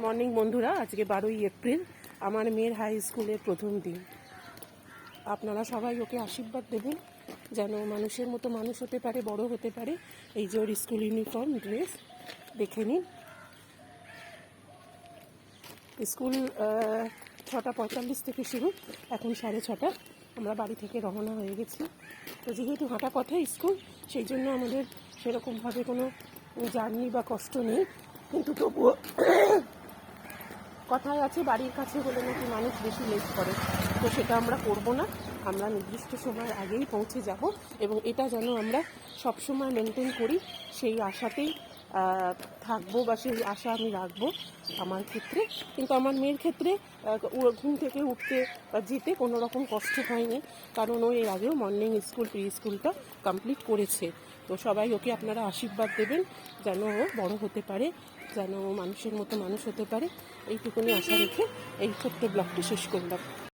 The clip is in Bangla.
মর্নিং বন্ধুরা, আজকে 12ই এপ্রিল, আমার মেয়ের হাই স্কুলের প্রথম দিন। আপনারা সবাই ওকে আশীর্বাদ দেবেন যেন মানুষের মতো মানুষ হতে পারে, বড় হতে পারে। এই যে ওর স্কুল ইউনিফর্ম ড্রেস দেখে নিন। স্কুল 6:45 থেকে শুরু, এখন 6:30। আমরা বাড়ি থেকে রওনা হয়ে গেছি। তো যেহেতু হাঁটা পথে স্কুল, সেই জন্য আমাদের সেরকমভাবে কোনো জার্নি বা কষ্ট নেই, কিন্তু তবুও কথায় আছে বাড়ির কাছে হলে নাকি মানুষ বেশি লেট করে। তো সেটা আমরা করব না, আমরা নির্দিষ্ট সময়ের আগেই পৌঁছে যাব এবং এটা যেন আমরা সবসময় মেনটেন করি, সেই আশাতেই থাকবো বা সেই আশা আমি রাখবো আমার ক্ষেত্রে। কিন্তু আমার মেয়ের ক্ষেত্রে ঘুম থেকে উঠতে বা যেতে কোনো রকম কষ্ট হয়নি, কারণ ও এর আগেও মর্নিং স্কুল প্রি স্কুলটা কমপ্লিট করেছে। তো সবাই ওকে আপনারা আশীর্বাদ দেবেন যেন ও বড় হতে পারে, যেন মানুষের মতো মানুষ হতে পারে। এইটুকুনি আশা রেখে এই ছোট্ট ব্লগটি শেষ করলাম।